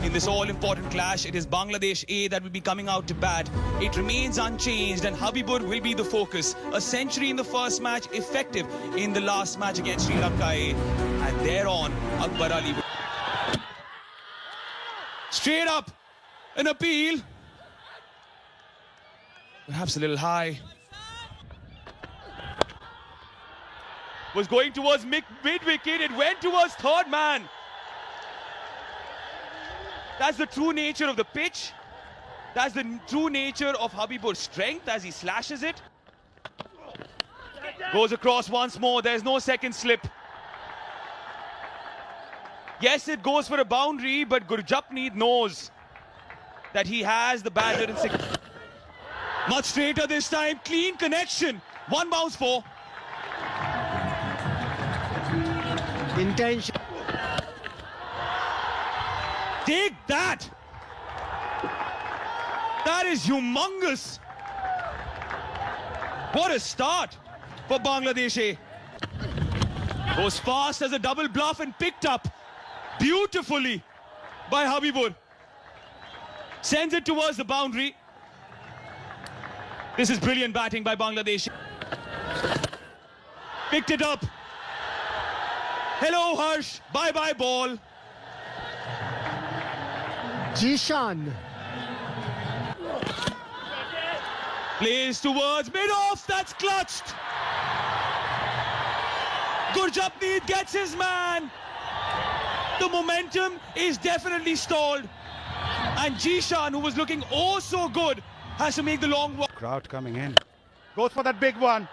In this all-important clash, it is Bangladesh A that will be coming out to bat. It remains unchanged and Habibur will be the focus. A century in the first match, effective in the last match against Sri Lanka A. And thereon, Akbar Ali. Straight up, an appeal. Perhaps a little high. Was going towards mid-wicket, it went towards third man. That's the true nature of the pitch. That's the true nature of Habibur's strength as he slashes it. Goes across once more, there's no second slip. Yes, it goes for a boundary, but Gurjapneet knows that he has the batter in six. Much straighter this time, clean connection. One bounce for. Intention. Take that! That is humongous. What a start for Bangladesh A. Goes fast as a double bluff and picked up beautifully by Habibur. Sends it towards the boundary. This is brilliant batting by Bangladesh. Picked it up. Hello Harsh, bye-bye ball. Jishan. Plays towards mid-off, that's clutched. Gurjapneet gets his man. The momentum is definitely stalled. And Jishan, who was looking oh so good, has to make the long walk. Crowd coming in. Goes for that big one.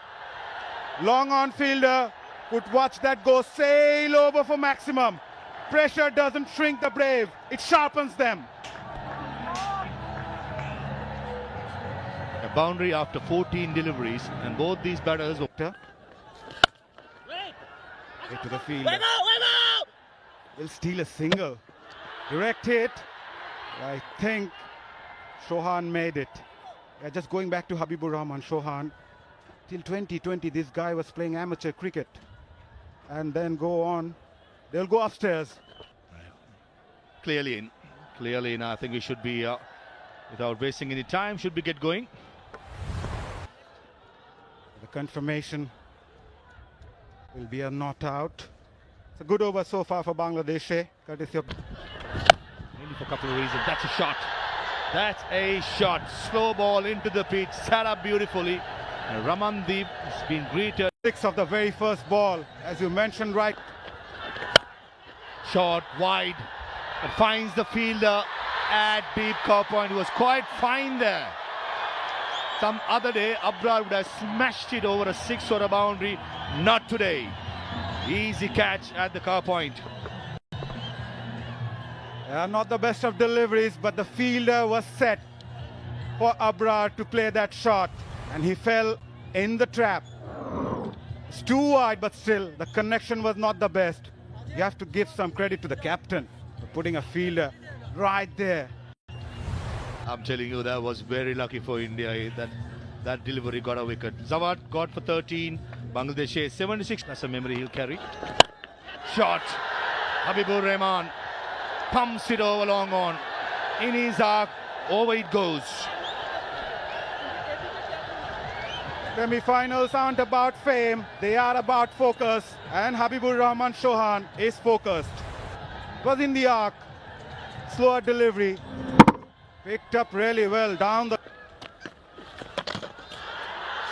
Long on fielder. Could watch that go sail over for maximum. Pressure doesn't shrink the brave, it sharpens them. A boundary after 14 deliveries, and both these batters. Get to the field. Will steal a single. Direct hit. I think Chauhan made it. Yeah, just going back to Habibur Rahman, Chauhan. Till 2020, this guy was playing amateur cricket. And then go on. They'll go upstairs. Clearly in. I think we should be, without wasting any time, should we get going? The confirmation will be a not out. It's a good over so far for Bangladesh. Courtesy of Only for a couple of reasons. That's a shot. That's a shot. Slow ball into the pitch, set up beautifully. And Ramandeep has been greeted. 6 of the very first ball, as you mentioned, right. Shot wide, but finds the fielder at deep cover point. He was quite fine there. Some other day, Abrar would have smashed it over a 6 or a boundary. Not today. Easy catch at the cover point. Not the best of deliveries, but the fielder was set for Abrar to play that shot. And he fell in the trap. It's too wide, but still, the connection was not the best. You have to give some credit to the captain for putting a fielder right there. I'm telling you, that was very lucky for India. That delivery got a wicket. Zawad got for 13. Bangladesh 76. That's a memory he'll carry. Shot. Habibur Rahman pumps it over long on. In his arc, over it goes. Semi-finals aren't about fame, they are about focus, and Habibur Rahman Chauhan is focused. It was in the arc, slower delivery, picked up really well down the...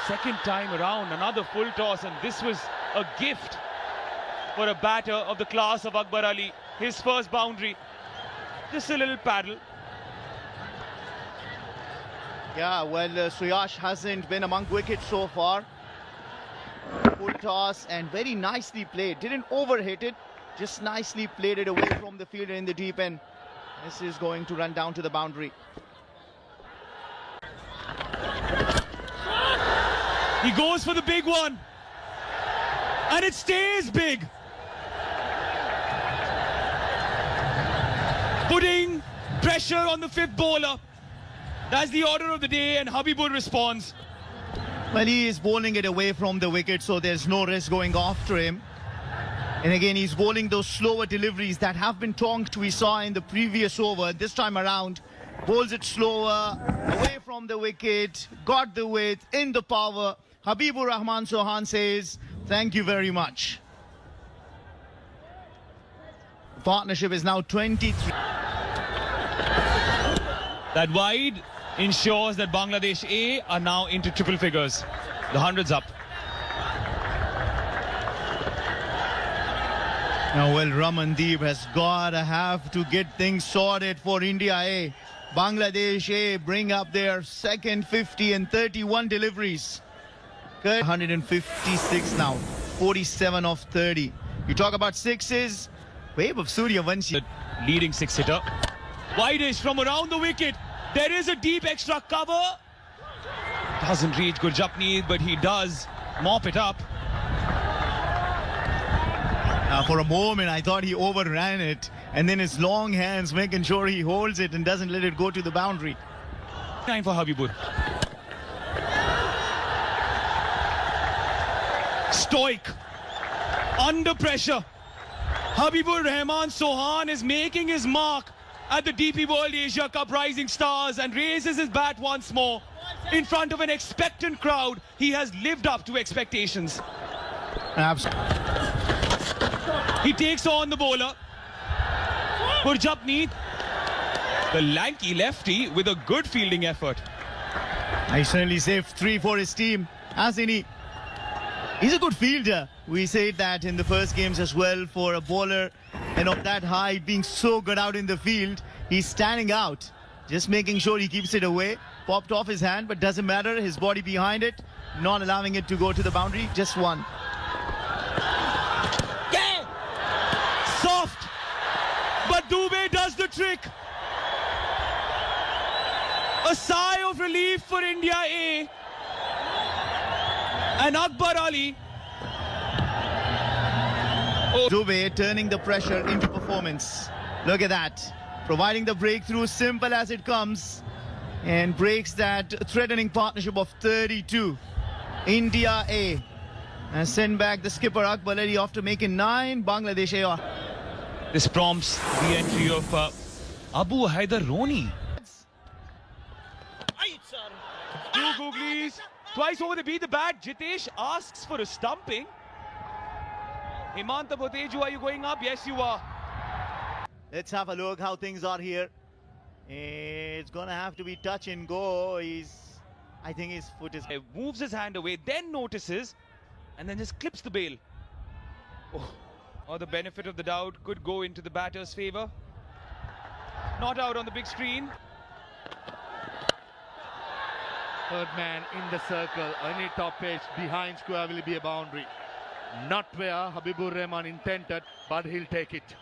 Second time around, another full toss, and this was a gift for a batter of the class of Akbar Ali. His first boundary, just a little paddle. Yeah, well, Suyash hasn't been among wickets so far. Full toss and very nicely played. Didn't overhit it, just nicely played it away from the fielder in the deep end. This is going to run down to the boundary. He goes for the big one. And it stays big. Putting pressure on the fifth bowler. That's the order of the day, and Habibur responds. Well, he is bowling it away from the wicket, so there's no risk going after him. And again, he's bowling those slower deliveries that have been tonked we saw in the previous over. This time around, bowls it slower, away from the wicket, got the width, in the power. Habibur Rahman Sohan says, thank you very much. Partnership is now 23. That wide ensures that Bangladesh A are now into triple figures. The hundreds up. Now, well, Ramandeep has got to have to get things sorted for India A. Bangladesh A bring up their second 50 and 31 deliveries. 156 now, 47 of 30. You talk about sixes, Wave of Suryavanshi. The leading six-hitter. Wide-ish from around the wicket. There is a deep extra cover. Doesn't reach Gurjapneet, but he does mop it up. For a moment, I thought he overran it, and then his long hands making sure he holds it and doesn't let it go to the boundary. Time for Habibur. Stoic. Under pressure. Habibur Rahman Sohan is making his mark at the DP World Asia Cup Rising Stars and raises his bat once more. In front of an expectant crowd, he has lived up to expectations. Absolutely. He takes on the bowler. Gurjapneet, the lanky lefty with a good fielding effort. I certainly saved 3 for his team, hasn't he? He's a good fielder. We said that in the first games as well for a bowler and of that height being so good out in the field. He's standing out, just making sure he keeps it away. Popped off his hand, but doesn't matter. His body behind it, not allowing it to go to the boundary. Just one. Soft, but Dubey does the trick. A sigh of relief for India A. And Akbar Ali. Dubey turning the pressure into performance. Look at that. Providing the breakthrough, simple as it comes. And breaks that threatening partnership of 32. India A. And send back the skipper Akbar Ali after making 9. Bangladesh A. This prompts the entry of Abu Haider Roni. Two googlies. Twice over the beat the bat. Jitesh asks for a stumping. Hemanta Boteju, are you going up? Yes, you are. Let's have a look how things are here. It's going to have to be touch and go. I think his foot is... He moves his hand away, then notices, and then just clips the bail. Oh. Or the benefit of the doubt could go into the batter's favour. Not out on the big screen. Third man in the circle, any top edge behind square will be a boundary. Not where Habibur Rahman intended, but he'll take it.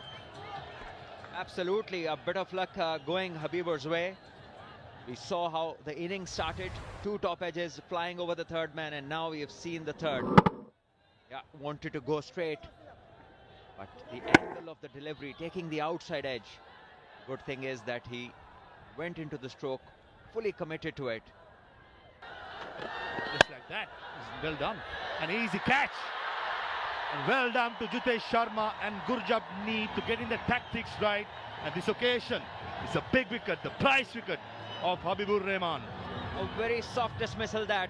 Absolutely, a bit of luck going Habibur's way. We saw how the innings started, 2 top edges flying over the third man, and now we have seen the third. Yeah, wanted to go straight, but the angle of the delivery, taking the outside edge. Good thing is that he went into the stroke, fully committed to it. Just like that, well done. An easy catch. And well done to Jitesh Sharma and Gurjapneet to getting the tactics right. And this occasion, it's a big wicket, the prize wicket of Habibur Rahman. A very soft dismissal that.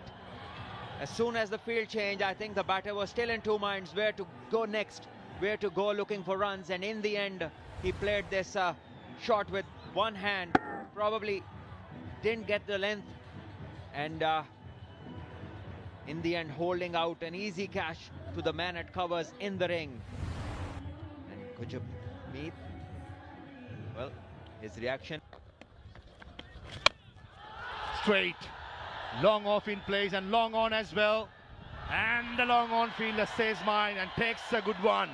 As soon as the field changed, I think the batter was still in 2 minds where to go next, where to go looking for runs. And in the end, he played this shot with one hand. Probably didn't get the length. And in the end, holding out an easy catch to the man at covers in the ring. And Gurjapneet, well, his reaction. Straight, long off in place and long on as well. And the long on fielder says mine and takes a good one.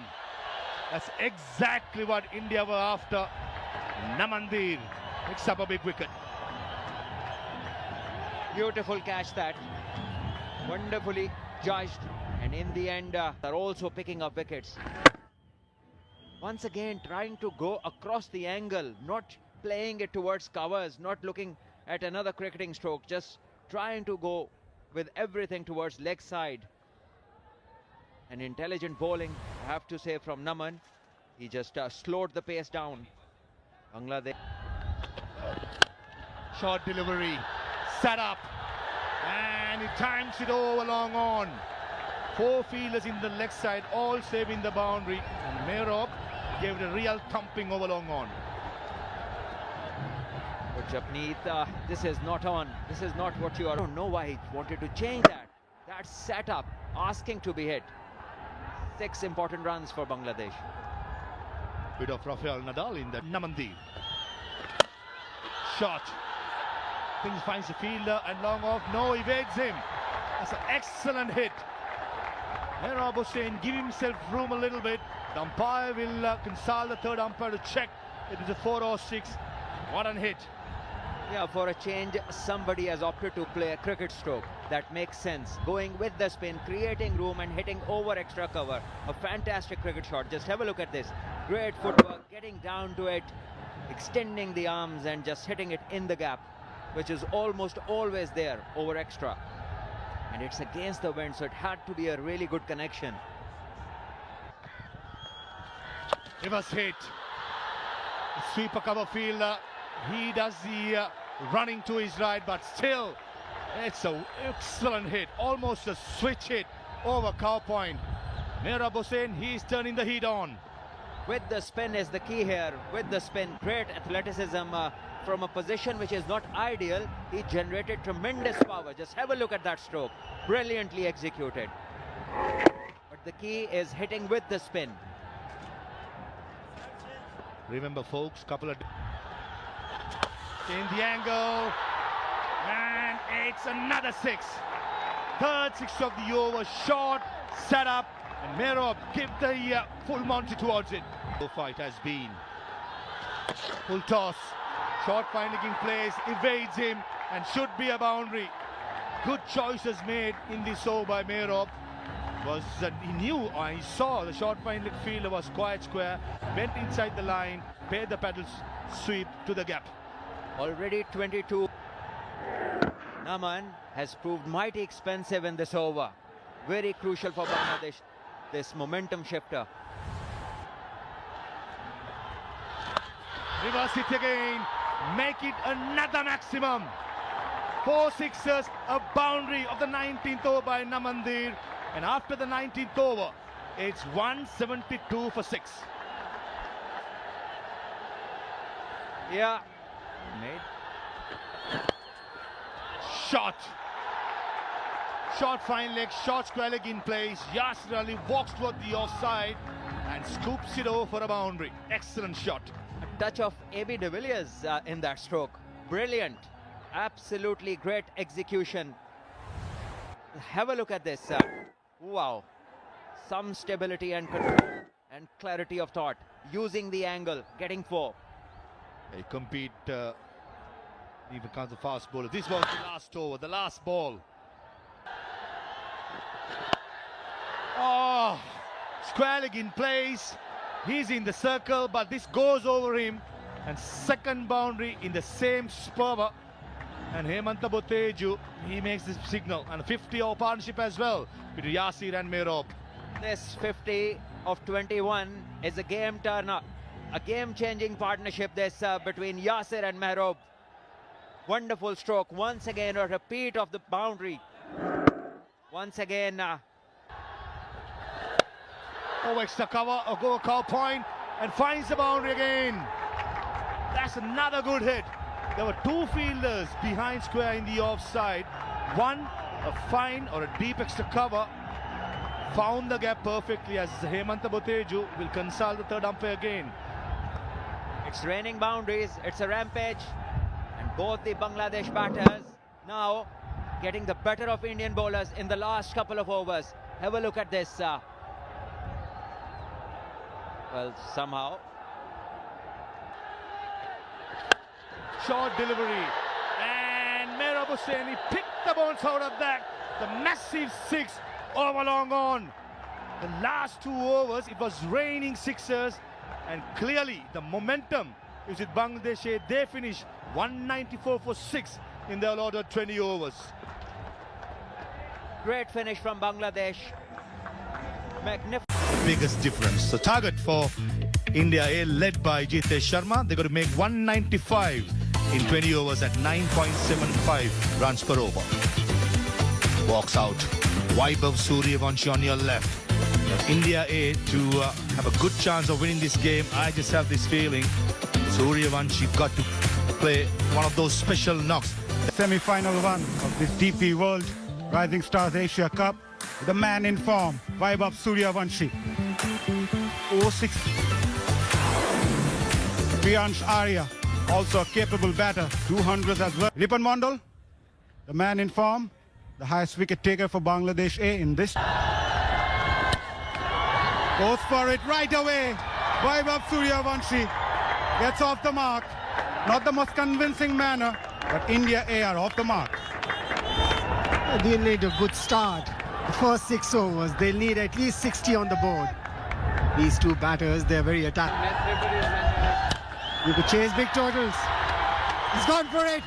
That's exactly what India were after. Namandir picks up a big wicket. Beautiful catch that. Wonderfully judged. And in the end, they're also picking up wickets. Once again, trying to go across the angle, not playing it towards covers, not looking at another cricketing stroke, just trying to go with everything towards leg side. An intelligent bowling, I have to say, from Naman. He just slowed the pace down. Bangladesh. Short delivery, set up, and he times it over long on. 4 fielders in the leg side, all saving the boundary, and Mehrab gave it a real thumping over long on. But Japneet, this is not on. This is not what you are. I don't know why he wanted to change that. That setup, asking to be hit. 6 important runs for Bangladesh. Bit of Rafael Nadal in the Namandeep. Shot. Things finds the fielder and long off. No, evades him. That's an excellent hit. Mehrab Hossain give himself room a little bit. The umpire will consult the third umpire to check it is a 4 or 6. What a hit. Yeah, for a change, somebody has opted to play a cricket stroke. That makes sense. Going with the spin, creating room and hitting over extra cover. A fantastic cricket shot. Just have a look at this. Great footwork, getting down to it, extending the arms and just hitting it in the gap, which is almost always there over extra. And it's against the wind, so it had to be a really good connection. Reverse hit. Sweeper cover fielder. He does the running to his right, but still, it's an excellent hit. Almost a switch hit over cow point. Mehrab Hossain, he's turning the heat on. With the spin is the key here. With the spin, great athleticism from a position which is not ideal. He generated tremendous power. Just have a look at that stroke. Brilliantly executed. But the key is hitting with the spin. Remember, folks, couple of in the angle, and it's another 6. Third 6 of the over. Short, set up, and Mehrab give the full Monty towards it. The fight has been full toss. Short finding in place, evades him, and should be a boundary. Good choices made in this over by Mehrab. He knew, or he saw the short finding fielder was quite square, went inside the line, paid the paddle sweep to the gap. Already 22. Naman has proved mighty expensive in this over. Very crucial for Bangladesh, this momentum shifter. Reverse it again, make it another maximum. 4 sixes, a boundary of the 19th over by Namandir. And after the 19th over, it's 172 for 6. Yeah. Made. Shot. Short fine leg, short square leg in place. Yasir Ali walks toward the offside and scoops it over for a boundary. Excellent shot. A touch of A.B. de Villiers in that stroke. Brilliant. Absolutely great execution. Have a look at this. Wow. Some stability and control and clarity of thought. Using the angle, getting 4. They compete even comes the fast bowler. This was the last over, the last ball. Oh, square leg in place. He's in the circle, but this goes over him. And second boundary in the same spur. And Hemanta Boteju, he makes this signal. And a 50-over partnership as well between Yasir and Mehrab. This 50 of 21 is a game turner. A game-changing partnership this between Yasir and Mehrab. Wonderful stroke. Once again, a repeat of the boundary. Once again. Extra cover, a go cow point, and finds the boundary again. That's another good hit. There were 2 fielders behind square in the offside. One, a fine or a deep extra cover, found the gap perfectly as Hemanta Boteju will consult the third umpire again. It's raining boundaries. It's a rampage. And both the Bangladesh batters now getting the better of Indian bowlers in the last couple of overs. Have a look at this. Well, somehow. Short delivery. And Mehrab Hossain, he picked the bounce out of that. The massive 6 over long on. The last 2 overs, it was raining sixers. And clearly, the momentum is with Bangladesh. They finished 194 for 6 in their allotted 20 overs. Great finish from Bangladesh. Magnificent. Biggest difference. So target for India A, led by Jitesh Sharma. They're going to make 195 in 20 overs at 9.75 runs per over. Walks out. Vaibhav Suryavanshi on your left. India A to have a good chance of winning this game. I just have this feeling Suryavanshi got to play one of those special knocks. Semi-final one of this DP World Rising Stars Asia Cup. The man in form, Vaibhav Suryavanshi. 06. Priyansh Arya, also a capable batter, 200s as well. Ripan Mondal, the man in form, the highest wicket taker for Bangladesh A in this. Goes for it right away. Vaibhav Suryavanshi gets off the mark. Not the most convincing manner, but India A are off the mark. They need a good start. The first 6 overs, they'll need at least 60 on the board. These two batters, they're very attacking. You could chase big totals. He's gone for it.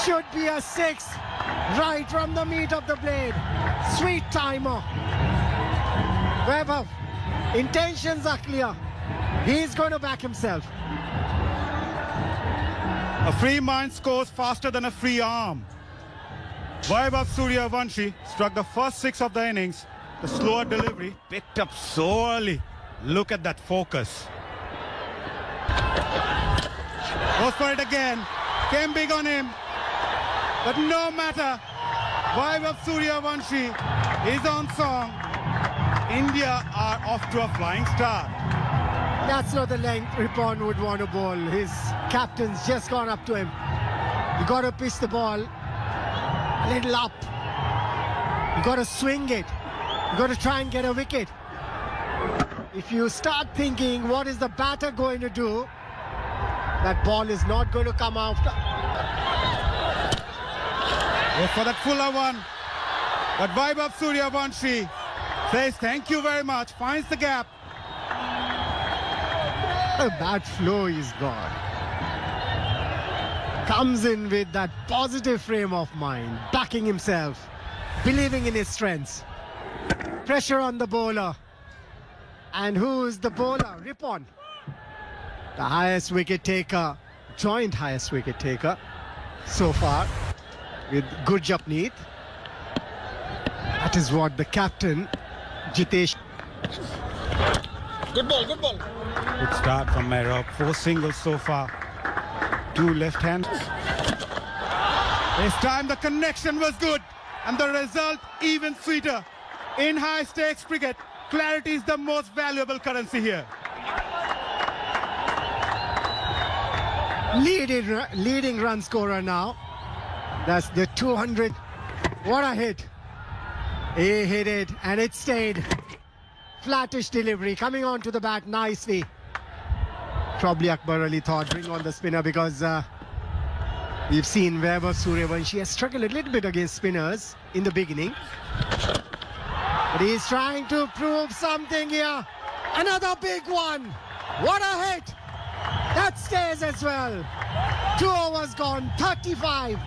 Should be a 6. Right from the meat of the blade. Sweet timer. Vaibhav, intentions are clear. He's going to back himself. A free mind scores faster than a free arm. Vaibhav Suryavanshi struck the first 6 of the innings. The slower delivery picked up so early. Look at that focus. Goes for it again. Came big on him. But no matter. Vaibhav Suryavanshi is on song. India are off to a flying start. That's not the length Ripan would want to bowl. His captain's just gone up to him. You got to pitch the ball a little up. You got to swing it. You got to try and get a wicket. If you start thinking, what is the batter going to do? That ball is not going to come after. Goes for that fuller one. But Vaibhav Suryavanshi says thank you very much. Finds the gap. A bad flow he's got. Comes in with that positive frame of mind, backing himself, believing in his strengths. Pressure on the bowler. And who's the bowler? Ripan. The highest wicket taker, joint highest wicket taker so far with Gurjapneet. That is what the captain, Jitesh. Good start from Mehrab. 4 singles so far. 2 left-hand. This time the connection was good and the result even sweeter. In high-stakes cricket, clarity is the most valuable currency here. Leading run scorer now. That's the 200. What a hit. He hit it and it stayed. Flattish delivery coming onto the bat nicely. Probably Akbar Ali thought bring on the spinner because we've seen Vaibhav Suryavanshi has struggled a little bit against spinners in the beginning. But he's trying to prove something here. Another big one. What a hit. That stays as well. 2 overs gone, 35.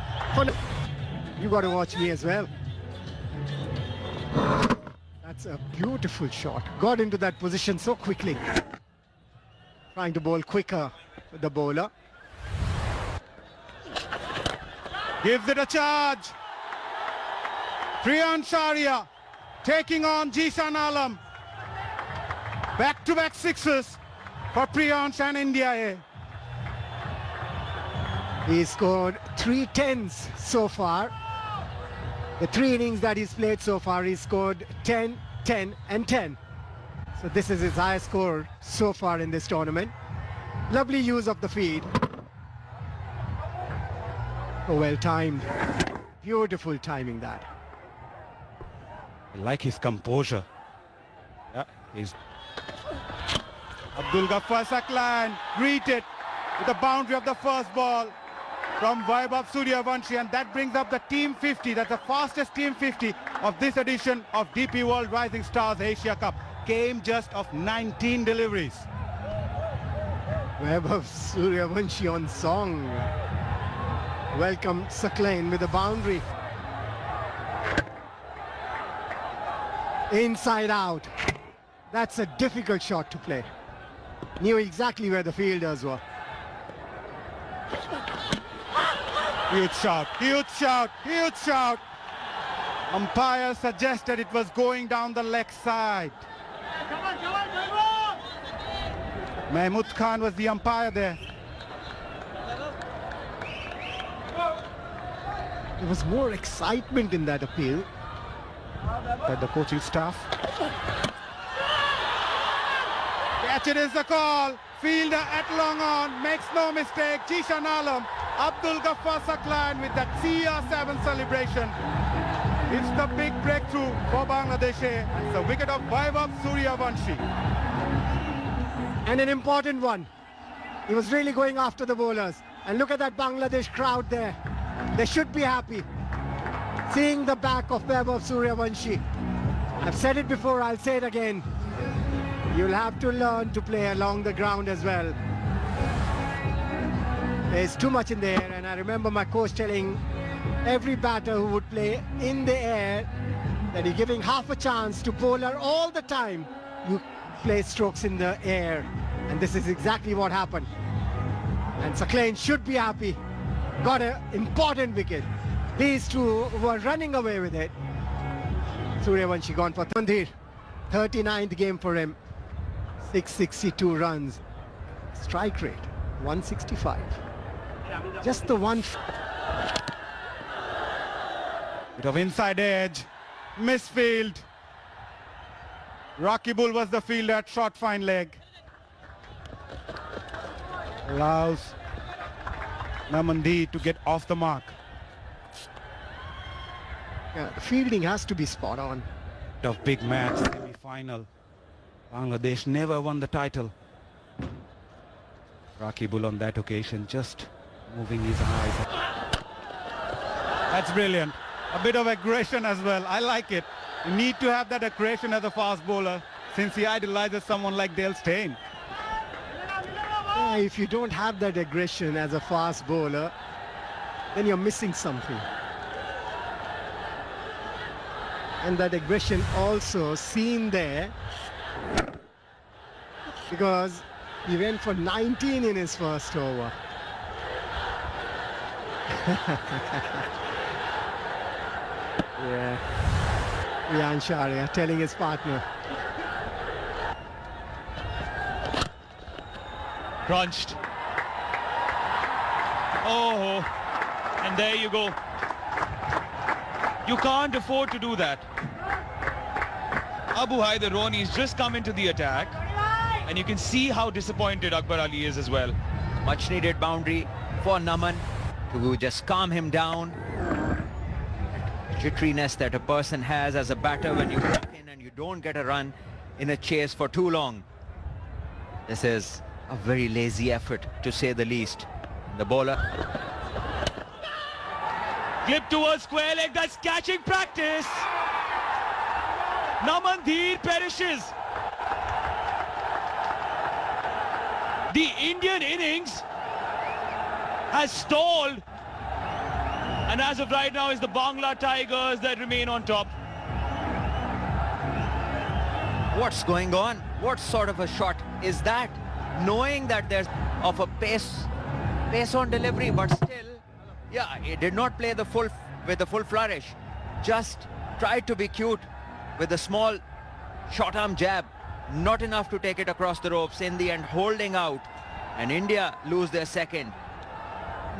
You got to watch me as well. That's a beautiful shot. Got into that position so quickly. Trying to bowl quicker with the bowler. Gives it a charge. Priyansh Arya taking on Jishan Alam. Back-to-back 6s for Priyansh and India A. He scored 3 10s so far. The 3 innings that he's played so far, he scored 10, 10 and 10. So this is his highest score so far in this tournament. Lovely use of the feed. Oh, well timed. Beautiful timing that. I like his composure. Yeah, he's Abdul Ghaffar Saklan greeted with the boundary of the first ball from Vaibhav Suryavanshi, and that brings up the team 50. That's the fastest team 50 of this edition of DP World Rising Stars Asia Cup. Came just of 19 deliveries. Vaibhav Suryavanshi on song. Welcome Saklan with a boundary. Inside out. That's a difficult shot to play. Knew exactly where the fielders were. Huge shout, huge shout, huge shout. Umpire suggested it was going down the leg side. Mahmood Khan was the umpire there. There was more excitement in that appeal. By the coaching staff. Catch it is the call. Fielder at long on, makes no mistake. Jishan Alam, Abdul Ghaffar Saklan with that CR7 celebration. It's the big breakthrough for Bangladesh. It's the wicket of Vaibhav Suryavanshi. And an important one. He was really going after the bowlers. And look at that Bangladesh crowd there. They should be happy seeing the back of Vaibhav Suryavanshi. I've said it before, I'll say it again. You'll have to learn to play along the ground as well. There's too much in the air, and I remember my coach telling every batter who would play in the air that you're giving half a chance to bowler all the time. You play strokes in the air, and this is exactly what happened. And Saklan should be happy. Got an important wicket. These two were running away with it. Suryavanshi gone for Mandhir. 39th game for him. 662 runs. Strike rate 165. Just the one. Bit of inside edge. Misfield. Rakibul was the fielder at short fine leg. Allows Namandi to get off the mark. Yeah, the fielding has to be spot on. Of big match, semi-final. Bangladesh never won the title. Rakibul on that occasion just moving his eyes. That's brilliant. A bit of aggression as well. I like it. You need to have that aggression as a fast bowler since he idolizes someone like Dale Steyn. Yeah, if you don't have that aggression as a fast bowler, then you're missing something. And that aggression also seen there because he went for 19 in his first over. Yeah, Riyan Sharia telling his partner. Crunched. Oh, and there you go. You can't afford to do that. Abu Haider Roni's just come into the attack, and you can see how disappointed Akbar Ali is as well. Much needed boundary for Naman to just calm him down. Jitteriness that a person has as a batter when you walk in and you don't get a run in a chase for too long. This is a very lazy effort, to say the least. The bowler. Clip towards square leg, that's catching practice. Namandhir perishes. The Indian innings has stalled, and as of right now it's the Bangla Tigers that remain on top. What's going on? What sort of a shot is that? Knowing that there's of a pace on delivery, but still, yeah, he did not play with the full flourish. Just tried to be cute with a small short arm jab. Not enough to take it across the ropes. In the end, holding out, and India lose their second.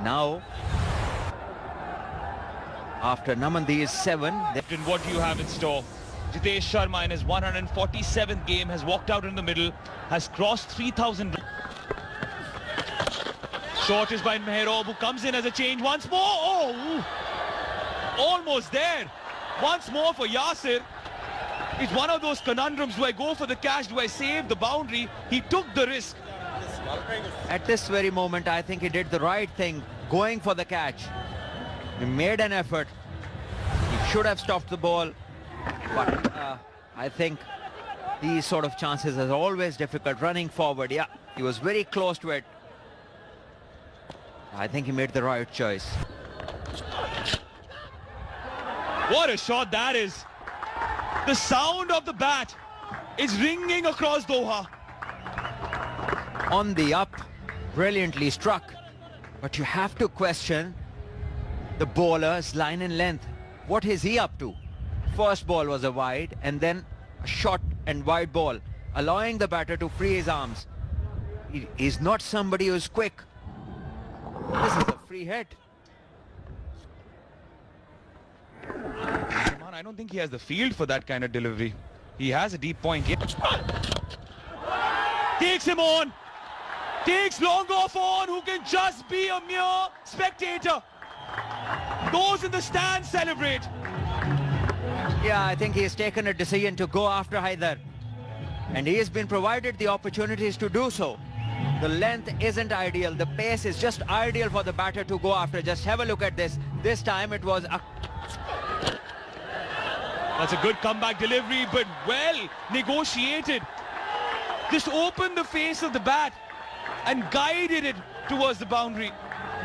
Now, after Namandhi's 7, Captain, what do you have in store? Jitesh Sharma in his 147th game has walked out in the middle, has crossed 3,000. Short is by Mehrob, who comes in as a change once more. Oh, almost there. Once more for Yasir. It's one of those conundrums. Do I go for the catch? Do I save the boundary? He took the risk. at this very moment, I think he did the right thing, going for the catch. He made an effort. He should have stopped the ball, but I think these sort of chances are always difficult. Running forward, yeah, he was very close to it. I think he made the right choice. What a shot that is. The sound of the bat is ringing across Doha. On the up, brilliantly struck. But you have to question the bowler's line and length. What is he up to? First ball was a wide and then a short and wide ball, allowing the batter to free his arms. He is not somebody who's quick. This is a free hit. Man, I don't think he has the field for that kind of delivery. He has a deep point. Takes him on. Takes long off on, who can just be a mere spectator. Those in the stands celebrate. Yeah, I think he has taken a decision to go after Haider. And he has been provided the opportunities to do so. The length isn't ideal. The pace is just ideal for the batter to go after. Just have a look at this. This time it was a... That's a good comeback delivery, but well negotiated. Just opened the face of the bat and guided it towards the boundary.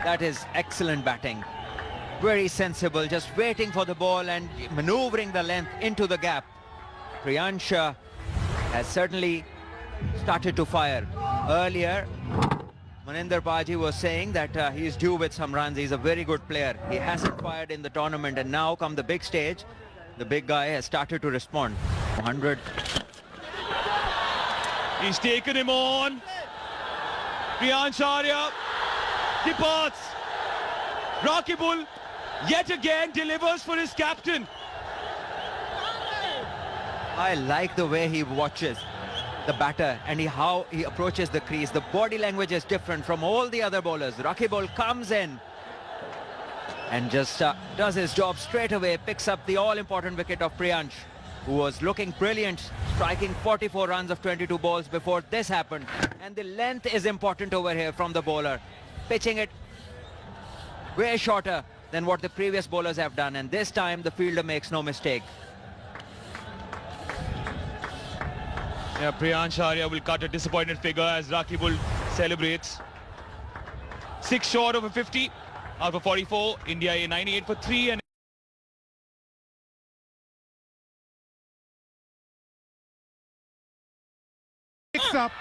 That is excellent batting. Very sensible, just waiting for the ball and maneuvering the length into the gap. Priyansh has certainly started to fire. Earlier, Maninder Paji was saying that he is due with some runs. He's a very good player. He hasn't fired in the tournament, and now come the big stage, the big guy has started to respond. 100. He's taken him on. Priyansh Arya departs. Rakibul yet again delivers for his captain. I like the way he watches the batter and how he approaches the crease. The body language is different from all the other bowlers. Rakibul comes in and just does his job straight away, picks up the all-important wicket of Priyansh, who was looking brilliant, striking 44 runs of 22 balls before this happened. And the length is important over here from the bowler, pitching it way shorter than what the previous bowlers have done, and this time the fielder makes no mistake. Yeah, Priyansh Arya will cut a disappointed figure as Rakibul celebrates. 6 short of a 50 out of 44. India a 98 for 3 and Picks up,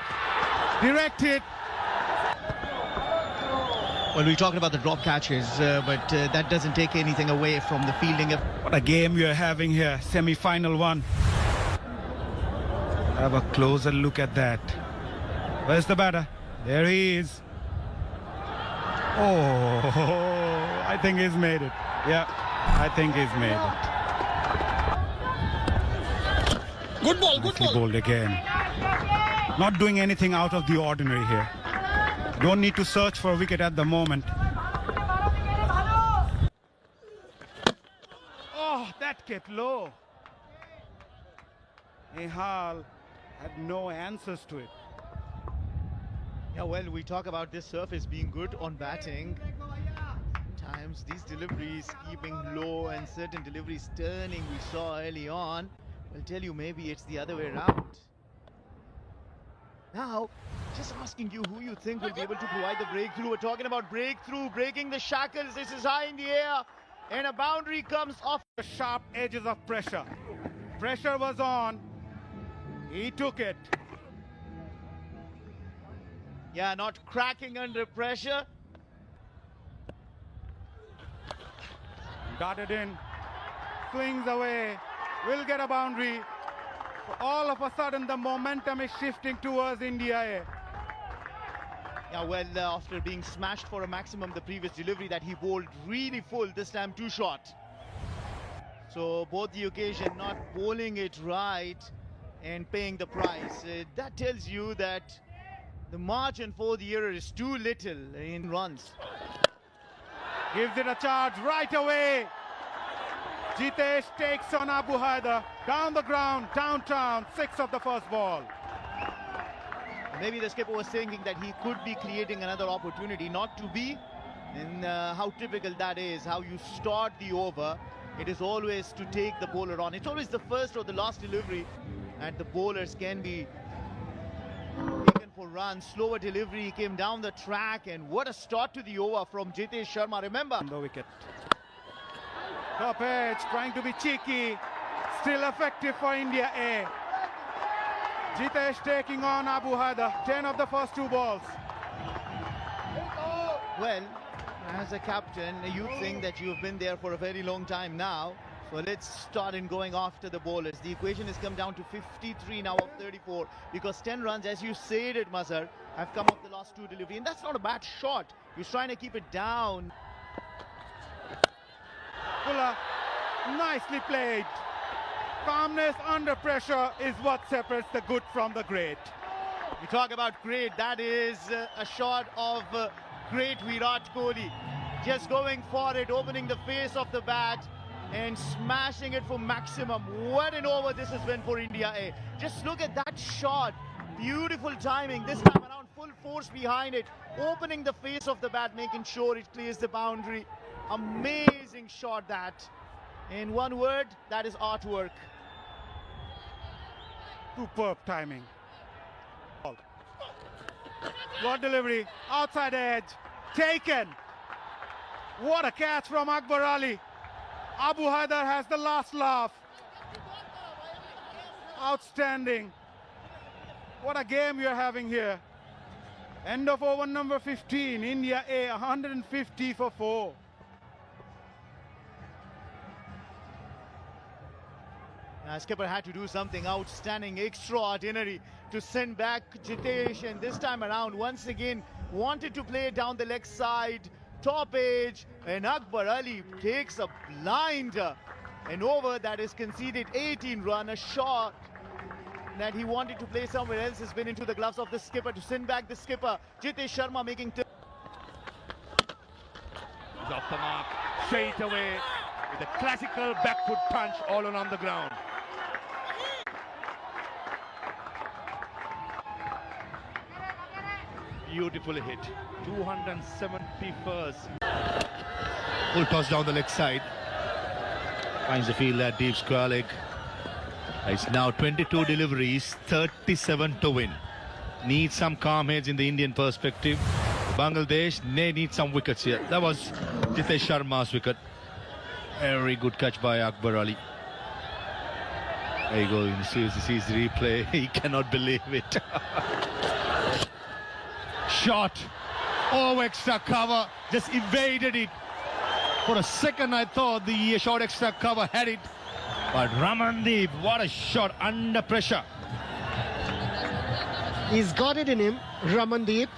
directed. Well, we talked about the drop catches, but that doesn't take anything away from the fielding. What a game we are having here, semi-final one. Have a closer look at that. Where's the batter? There he is. Oh, I think he's made it. Yeah, I think he's made it. Good ball, good Nicely ball. bowled again. Not doing anything out of the ordinary here. Don't need to search for a wicket at the moment. Oh, that kept low. Nehal had no answers to it. Yeah, well, we talk about this surface being good on batting. Sometimes these deliveries keeping low and certain deliveries turning we saw early on. I'll tell you, maybe it's the other way around. Now, just asking you who you think will be able to provide the breakthrough. We're talking about breakthrough, breaking the shackles. This is high in the air, and a boundary comes off. The sharp edges of pressure. Pressure was on. He took it. Yeah, not cracking under pressure. Darted in. Swings away. Will get a boundary. All of a sudden, the momentum is shifting towards India. Yeah, well, after being smashed for a maximum the previous delivery that he bowled really full, this time too short. So both the occasion not bowling it right and paying the price. That tells you that the margin for the error is too little in runs. Gives it a charge right away. Jitesh takes on Abu Haider. Down the ground, downtown, 6 of the first ball. Maybe the skipper was thinking that he could be creating another opportunity, not to be. And how typical that is, how you start the over. It is always to take the bowler on. It's always the first or the last delivery, and the bowlers can be taken for runs. Slower delivery, came down the track, and what a start to the over from Jitesh Sharma. Remember, On the wicket. Top edge, trying to be cheeky. Still effective for India A. Jitesh taking on Abu Haider. 10 of the first 2 balls. Well, as a captain, you think that you've been there for a very long time now. So let's start in going after the bowlers. The equation has come down to 53 now of 34 because 10 runs, as you said it, Mazhar, have come off the last 2 delivery. And that's not a bad shot. He's trying to keep it down. Fuller, nicely played. Calmness under pressure is what separates the good from the great. You talk about great, that is a shot of great Virat Kohli. Just going for it, opening the face of the bat and smashing it for maximum. What an over this has been for India A. Just look at that shot. Beautiful timing. This time around, full force behind it. Opening the face of the bat, making sure it clears the boundary. Amazing shot that. In one word, that is artwork. Superb timing. What delivery, outside edge, taken. What a catch from Akbar Ali. Abu Haider has the last laugh. Outstanding. What a game you're having here. End of over number 15, India A, 150 for 4. Skipper had to do something outstanding, extraordinary to send back Jitesh, and this time around once again wanted to play down the leg side, top edge, and Akbar Ali takes a blinder. An over that is conceded 18 run, a shot that he wanted to play somewhere else has been into the gloves of the skipper to send back the skipper. Jitesh Sharma making He's off the mark straight away with a classical back foot punch all on the ground. Beautifully hit. 271st. Full toss down the leg side. Finds the field at deep square leg. It's now 22 deliveries, 37 to win. Needs some calm heads in the Indian perspective. Bangladesh, they need some wickets here. That was Jitesh Sharma's wicket. Very good catch by Akbar Ali. There you go, you see the replay. He cannot believe it. Shot. Oh, extra cover. Just evaded it. For a second, I thought the short extra cover had it. But Ramandeep, what a shot under pressure. He's got it in him, Ramandeep.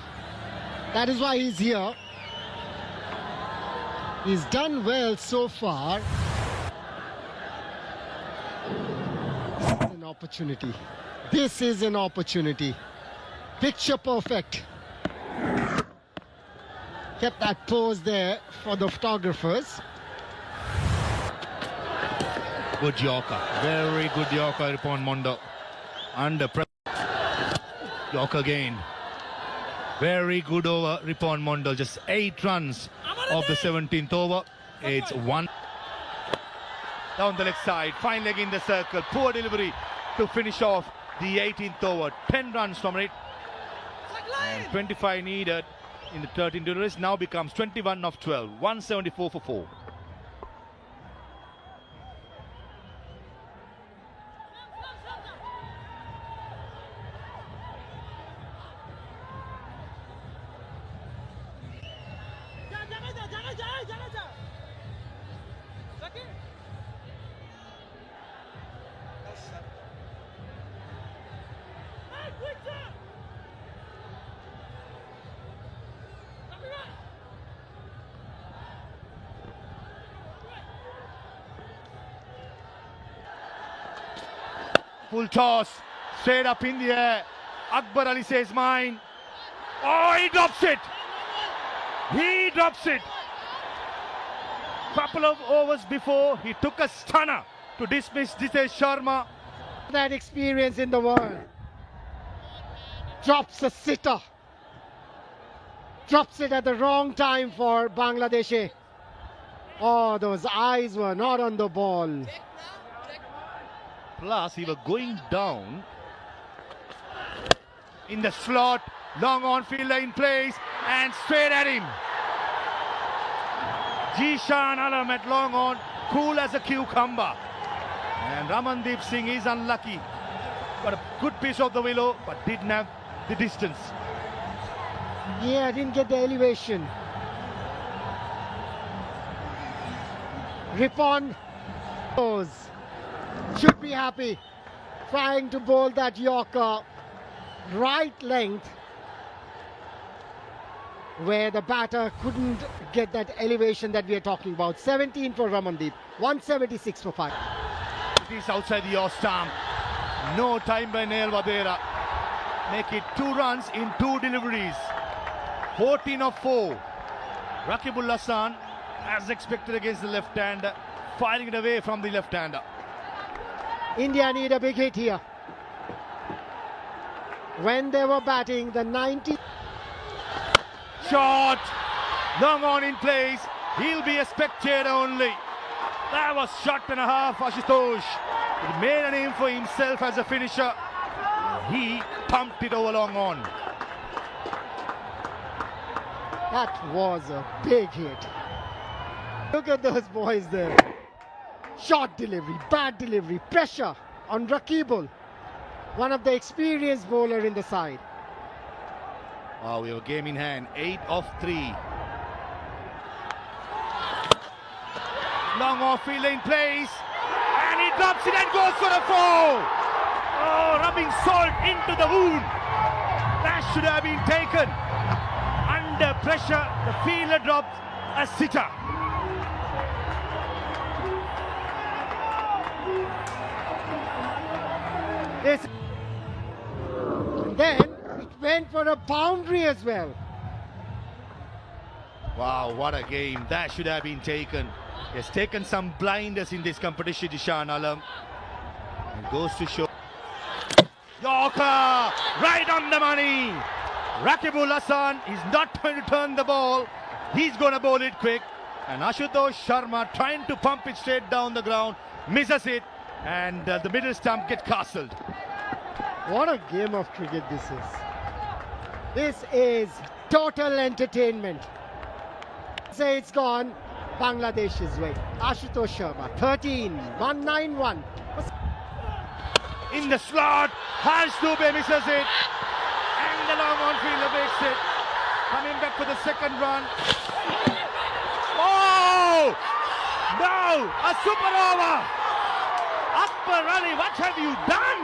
That is why he's here. He's done well so far. This is an opportunity. This is an opportunity. Picture perfect. Kept that pose there for the photographers. Good Yorker. Very good Yorker upon Mondo. Under pressure. Yorker again. Very good over Ripon Mondal. Just 8 runs of the 17th over. It's 1. Down the leg side. Fine leg in the circle. Poor delivery to finish off the 18th over. 10 runs from it. And 25 needed in the 13 deliveries. Now becomes 21 of 12. 174 for 4. Full toss, straight up in the air. Akbar Ali says mine. Oh, he drops it. He drops it. Couple of overs before, he took a stunner to dismiss Jitesh Sharma. That experience in the world. Drops a sitter. Drops it at the wrong time for Bangladesh. Oh, those eyes were not on the ball. Plus, he was going down in the slot, long on fielder in place, and straight at him. Jishan Alam at long on, cool as a cucumber. And Ramandeep Singh is unlucky. Got a good piece of the willow, but didn't have the distance. Yeah, didn't get the elevation. Ripon should be happy. Trying to bowl that Yorker right length where the batter couldn't get that elevation that we are talking about. 17 for Ramandeep, 176 for 5. It is outside the off stump. No time by Nail Vadera. Make it 2 runs in 2 deliveries. 14 of 4. Rakibul Hasan, as expected against the left-hander, firing it away from the left-hander. India need a big hit here. When they were batting, the 90... Shot! Long on in place. He'll be a spectator only. That was shot and a half, Ashutosh. He made a name for himself as a finisher. He pumped it over long on. That was a big hit. Look at those boys there. Short delivery, bad delivery, pressure on Rakibul, one of the experienced bowler in the side. Wow, we have a game in hand. 8 of 3. Long off field in place. And he drops it and goes for a 4. Oh, rubbing salt into the wound. That should have been taken. Under pressure, the fielder drops a sitter. Then it went for a boundary as well. Wow, what a game. That should have been taken. He has taken some blinders in this competition, Ishan Alam. And goes to show. Yorker! Right on the money! Rakibul Hasan is not going to turn the ball. He's going to bowl it quick. And Ashutosh Sharma trying to pump it straight down the ground. Misses it. And the middle stump gets castled. What a game of cricket this is. This is total entertainment. Say it's gone Bangladesh's way. Ashutosh Sharma, 13, 191. In the slot, Harsh Dubey misses it. And the long on fielder makes it. Coming back for the second run. Oh! No! A super over! Akbar Ali, what have you done?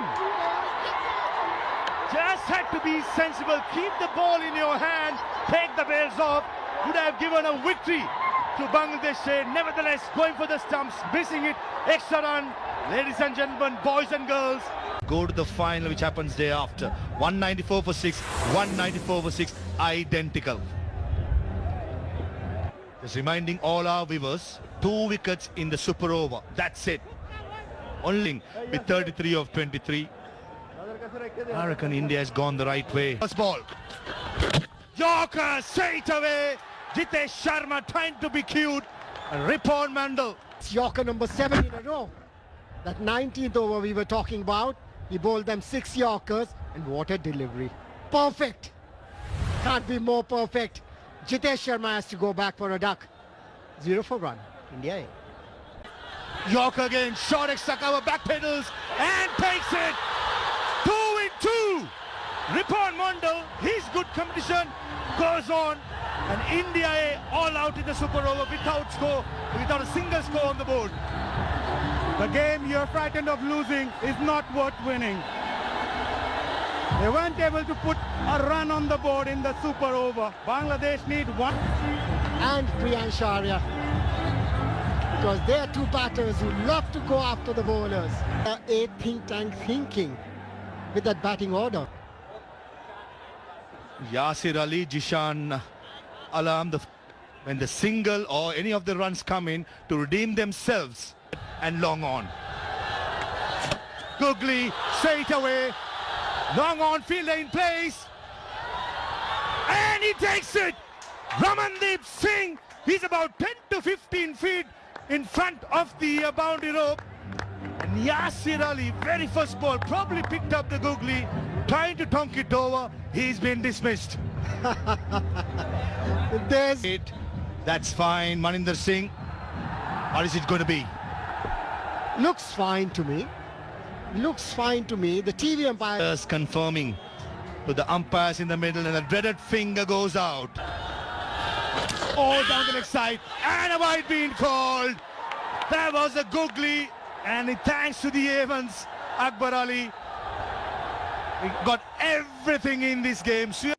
Just had to be sensible. Keep the ball in your hand. Take the bails off. Would have given a victory to Bangladesh. Nevertheless, going for the stumps, missing it. Extra run. Ladies and gentlemen, boys and girls, go to the final, which happens day after. 194 for 6, 194 for 6, identical. Just reminding all our viewers, 2 wickets in the super over. That's it. Only with 33 of 23. I reckon India has gone the right way. First ball. Yorker straight away. Jitesh Sharma trying to be cute. And Ripon Mandal. It's Yorker number 7 in a row. That 19th over we were talking about, he bowled them 6 Yorkers, and what a delivery. Perfect. Can't be more perfect. Jitesh Sharma has to go back for a duck. 0 for 1. India A. Yorker again, short extra cover, back pedals, and takes it. 2 in 2. Ripon Mandal, his good competition goes on. And India A all out in the super over without a single score on the board. The game you're frightened of losing is not worth winning. They weren't able to put a run on the board in the super over. Bangladesh need 1. And Priyansh Arya. Because they are 2 batters who love to go after the bowlers. A think tank thinking with that batting order. Yasir Ali, Jishan Alam, when the single or any of the runs come in to redeem themselves, and long on. Googly straight away, long on, fielder in place, and he takes it. Ramandeep Singh, he's about 10 to 15 feet in front of the boundary rope. And Yasir Ali, very first ball, probably picked up the googly, trying to tonk it over. He's been dismissed. There's That's fine, Maninder Singh. What is it going to be? Looks fine to me. Looks fine to me. The TV umpire. Just confirming to the umpires in the middle, and the dreaded finger goes out. Oh, down the leg side, and a wide being called. That was a googly, and thanks to the Evans, Akbar Ali, he got everything in this game.